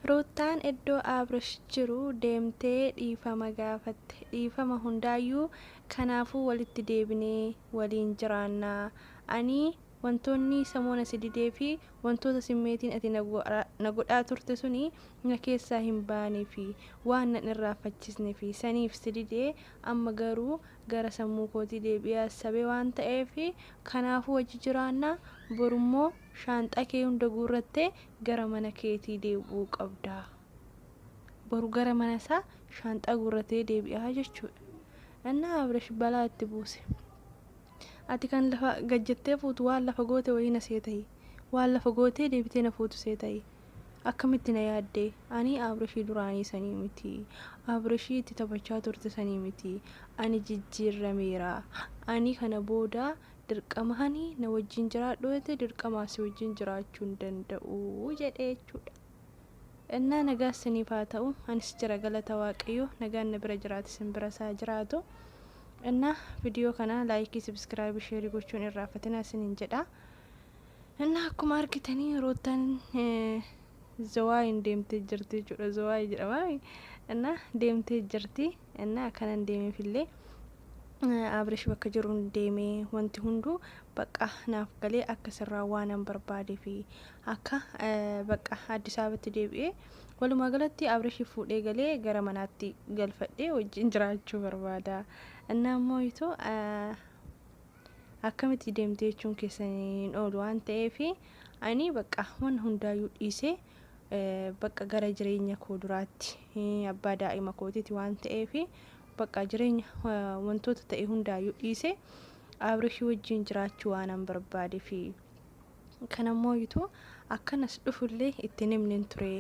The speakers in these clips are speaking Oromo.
Ruutaan iddoo Abrash jiru deemtee dhiifama gaafatte. Dhiifama hundaayyuu kanaafuu walitti deebinee waliin jiraannaa. Ani wantoonni samoona si didee fi wantoota simmeetiin ati na godhaa turte suni na keessaa hin baanee fi waan nan irraanfachiisne fi saniif si didee amma garuu gara sammuu kootii deebi'ee sabee waan ta'eef kanaafuu wajji jiraannaa. Borummoo shaanxaa kee hunda guurrattee gara mana keetii deebi'uu qabda. Boru gara mana isaa shaanxaa guurratee deebi'aa jechuudha. Innaa Abrash balaa itti buuse. Ati kan lafa gajjattee fuutu waan lafa goote wayii na see ta'e. Waan lafa gootee deebitee na fuutu see ta'e. Akkamitti na yaaddee? Ani Abrashii duraanii sanii miti. Abrashii itti taphachaa turte sanii miti. Ani jijjiirrameera. Ani kana booda dirqamanii na wajjin jiraadhu jettee dirqamaa si wajjin jiraachuu hin danda'u jedhee jechuudha. Innaa nagaa isiniif haa ta'u, anis jira galata Waaqayyoo nagaan na bira jiraate isin bira isaa jiraatu. Innaa viidiyoo kana laayikii, sabskiraayib, sheerii gochuun irraanfatina isiniin jedha. Innaa akkuma argitanii Ruutaan Zawaayin deemtee jirti jechuudha. Zawaayi jedhama. Innaa deemtee jirti. Innaa akkanan deemeefillee Abrash bakka jiruun deemee wanti hunduu bakka naaf galee akka sirraa waanan barbaadee fi akka bakka Addis Ababaatti deebi'ee walumaa galatti Abrash fuudhee galee gara manaatti galfadhee wajjin jiraachuu barbaada. Innaa immoo itoo akkamitti deemtee jechuun keessaniin oolu waan ta'eef ani bakka waan hundaayyuu dhiisee bakka gara jireenya koo duraatti abbaa daa'ima kootiiti waan ta'eef bakka jireenya wantoota ta'e hundaayyuu dhiisee Abrash wajjin jiraachuu waanan barbaadee fi kanammoo itoo akkanas dhufullee itti nimni ture.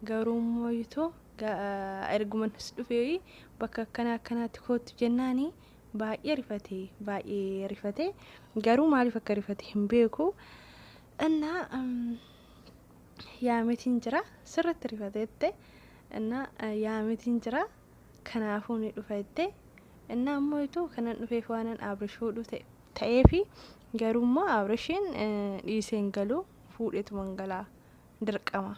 Garuu immoo itoo ergumanis dhufee bakka akkanaatti kootu jennaani baay'ee rifatee garuu maaliif akka rifate hin beeku. Innaa yaametiin jira sirriitti rifateette. Innaa yaametiin jira kanaafuu ni dhufatte. Innaa immoo itoo kanan dhufeef waanan Abrash fuudhu ta'eefi garuu immoo Abrashiin dhiiseen galuu fuudheetuman galaa dirqama.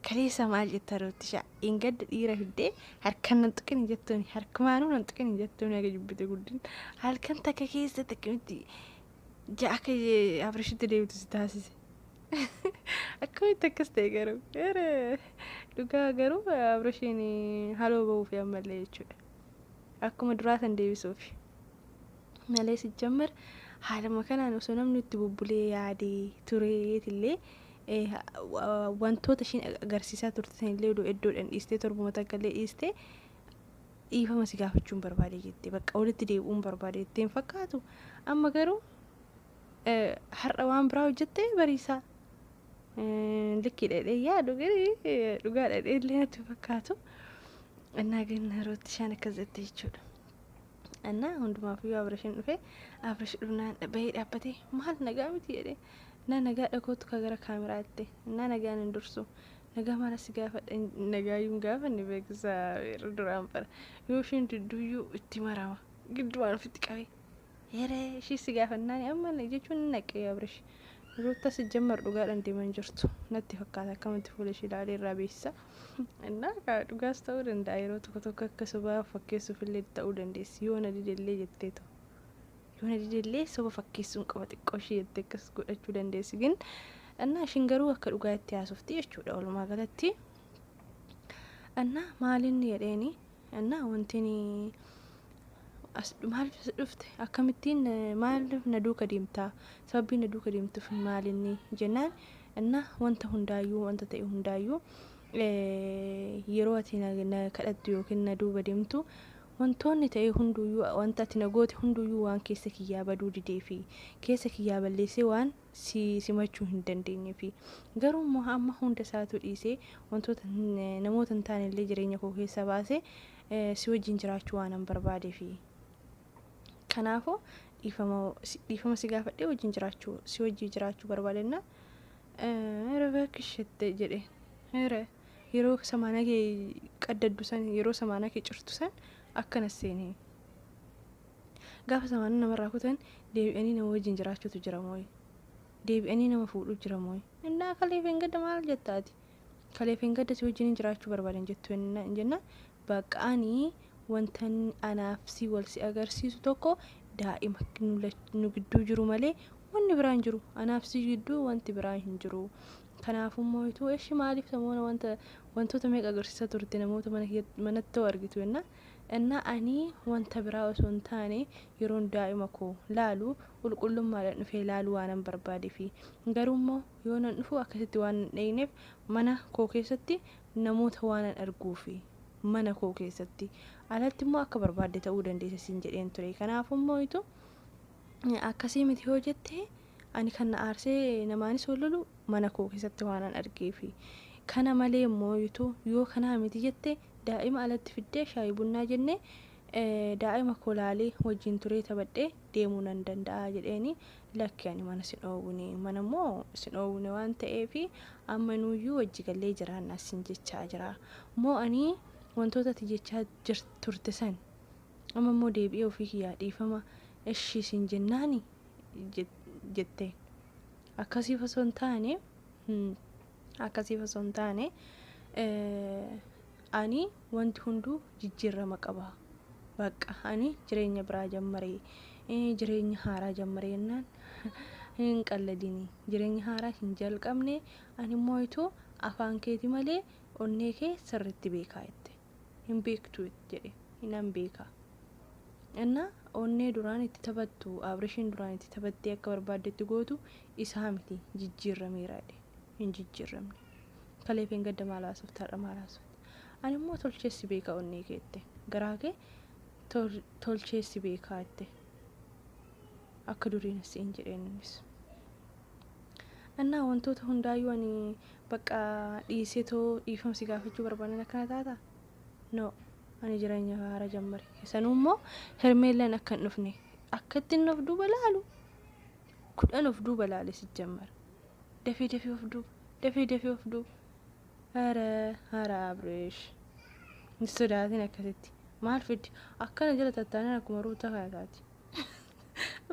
Kaleessa maal jetta Ruutishaa? Ingadda dhiira fiddee harkaan nan tuqin jettuuni harkumaanuu nan tuqin jettuuni aga jibbite guddin halkan takka keessatti akkamitti ja'a akka Abrashitti deebitu si taasise. Akkamitti akkas ta'e garuu dhugaa garuu Abrashiin haloo ba'uuf ammallee jechuudha. Akkuma duraa san deebisuuf malee sijjammar haaluma kanaan osoo namni itti bubbulee yaadee tureetillee wantoota ishiin agarsiisaa turte sanillee iddoodhaan dhiistee torbuma takkallee dhiistee dhiifama si gaafachuun barbaade jettee bakka walitti deebi'uun barbaade jetteen fakkaatu. Amma garuu har'a waan biraa hojjettee bariisaa likkii dhedhee yaadu dhugaa dhedhee illee natti fakkaatu. Innaa ganna Ruutishaan akkas jette jechuudha. Innaa hundumaafiyyuu Abrashiin dhufee Abrash dhufnaan bahee dhaabbatee maal nagaa miti jedhee na nagaa dhakootu ka gara kaameraatti na nagaan hin dursu nagaa maal si gaafadha nagaayyuun gaafanni beeksisaa duraan bara yoo ishiin dudduuyyuu itti marama giddumaan ofitti qabee yeree ishii si gaafannaan amma jechuun naqee Abrash Ruuta sijjammar dhugaadhaan deeman jirtu natti fakkaata akkamitti fuula ishii ilaalee irraa beeksisa. Innaa dhugaas ta'uu danda'a yeroo tokko akka sobaa fakkeessuufillee ta'uu dandeessi yoo na didellee jetteetu. Yoo na didellee soba fakkeessuun qaba xiqqoo ishee jettee akkas godhachuu dandeessi gin innaa ishiin garuu akka dhugaa itti haasofti jechuudha walumaa galatti. Innaa maalinni jedheeni innaa wantiini maaliif dhufte akkamittiin maaliif na duuka deemtaa sababii na duuka deemtuuf maalinni jennaan innaa wanta hundaayyuu wanta ta'e hundaayyuu yeroo ati na kadhattu yookiin na duuba deemtu wantoonni ta'e hunduyyuu wanta ati na goote hunduyyuu waan keessa kiyyaa baduu didee fi keessa kiyyaa balleessee waan simachuu hin dandeenye fi garuu immoo amma hunda isaatu dhiisee wantoota namoota hin taanellee jireenya koo keessa baasee si wajjin jiraachuu waanan barbaadee fi kanaafuu dhiifama si gaafadhee wajjin jiraachuu si wajjin jiraachuu barbaadenna bakishette jedhe yeroo samaana kee qaddaddu san yeroo samaana kee cirtu san akkana seenee gaafa samaana namarraa kutan deebi'anii nama wajjin jiraachuutu jira mooy deebi'anii nama fuudhuu jira mooy innaa kaleef hin gadda maal jettaati kaleefin gadda si wajjin jiraachuu barbaadan jettu jenna baqaanii wantan anaaf si wal si agarsiisu tokko daa'ima nu gidduu jiru malee wanni biraan jiru anaaf si gidduu wanti biraan hin jiru. Kanaafuu moo'ituu eeshi maaliif samoona wantoota meeqa agarsiisa turte namoota manatti argitu jenna ani wanta biraa osoo hin taane yeroon daa'ima koo laalu qulqullummaadhaan dhufee laalu waanan barbaade fi garuummoo yoo nan dhufu akkasitti waan dheyneef mana koo keessatti namoota waanan arguufi mana koo keessatti alatti immoo akka barbaadde ta'uu dandeessa siin jedheen ture. Kanaafuu moo'ituu akkasii miti yoo jettee ani kan aarsee namaanis wallolu mana koo keessatti waanan argeefi kana malee moo'ituu yoo kana miti jettee daa'ima alatti fiddee shaayii bunnaa jennee daa'ima koo laalee wajjin turee taphadhee deemuu nan danda'a jedheeni lakki ani mana sin dhoowwine mana immoo sin dhoowwine waan ta'eefi amma nuyyuu wajji gallee jiraannaa sin jechaa jira moo ani wantoota ati jechaa turte san amma immoo deebi'ee ofii kiyyaa dhiifama ishii sin jennaani jette akkasiif osoo hin taane ani wanti hunduu jijjiirama qaba baqa ani jireenya biraa jammaree jireenya haaraa jammaree jennaan hin qalladini jireenya haaraa hin jalqabne ani moo'ituu afaan keeti malee onnee kee sirriitti beekaa jette hin beektu jedhe hinan beekaa enna onnee duraan itti taphattu abrishiin duraan itti taphattee akka barbaaddetti gootu isaa miti jijjiirameera jedhe hin jijjiiramne kaleefin gadda maalaasuuf taadha maalaasuuf ani immoo tolcheessi beekaa onnee keette garaa kee tolcheessi beekaa jette akka duriin siin jedheenis enna wantoota hundaayyuu ani baqa dhiisetoo dhiifamsi gaafachuu barbaadan akkana taata no ani jireenya haaraa jammare sanummoo hermeelan akka hin dhufne akkatti hin of duuba laalu kudhan of duuba laale si jammara dafee of duuba hara abreesh nisodaatiin akkasitti maal fiddi akkana jala tattaanaan akkuma ruuta kaataati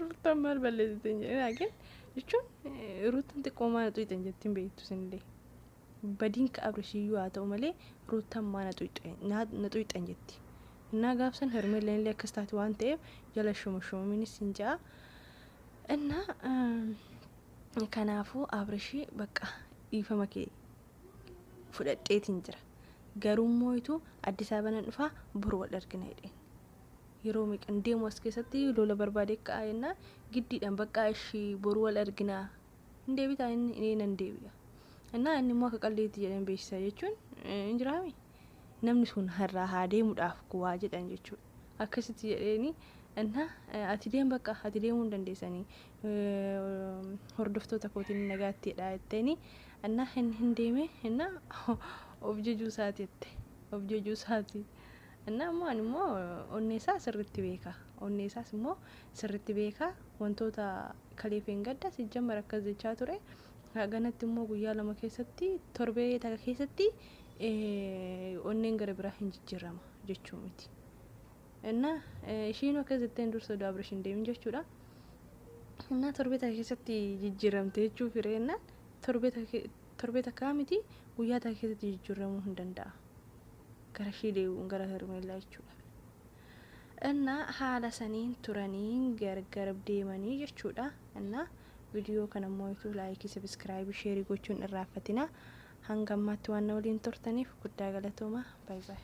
ruuta maal balleessiteen jedhe laakiin jechuun ruutaan xiqqoo maana xuyxan jettiin beektu sinillee badiin ka abrishiyyuu haa ta'u malee ruutaan maana xuyxan jetti እና ጋብሰን hermeelen illee akkas taati waan ta'eef jala shumuminis hin jaa እና kanaafuu abrishii baqa dhiifama kee fudhadheetiin jira garuu moo'ituu Addis Ababan dhufaa boru wal argina jedheen yeroo meeqan deemu as keessatti lola barbaade ka'aayna giddiidhaan baqa ishii boru wal argina deebitaa inni nan deebi'a እና inni immoo akka qalleetti jedhan beeksisa jechuun injiraami namni sun harraa haa deemuudhaaf kuwaa jedhan jechuudha akkasitti jedheeni እና ati deem baqa ati deemuu dandeessanii hordoftoota kootiin nagaattiidha jetteeni እና hin deeme እና of jejuu isaati እና immoo onneesaa sirriitti beeka onneesaas immoo sirriitti beeka wantoota kaleefin gadda si jammara akkas jechaa ture ganatti immoo guyyaa lama keessatti torbee takka keessatti onneen gara biraa hin jijjiirama jechuu miti እና ishiin akkas jetteen dursa daabrishin deemin jechuudha እና torbee takka keessatti jijjiiramte jechuu fireenna torbee takka miti guyyaa takka keessatti jijjiiramuu hin danda'a gara shii deebi'uun gara hermeellaa jechuudha እና haala saniin turanii gargar deemanii jechuudha እና ቪዲዮ ከነሞይቱ ላይክ ሰብስክራይብ ሼር ጎቹን እራፈቲና hangamatti waan waliin turtaniif guddaa galatooma bye bye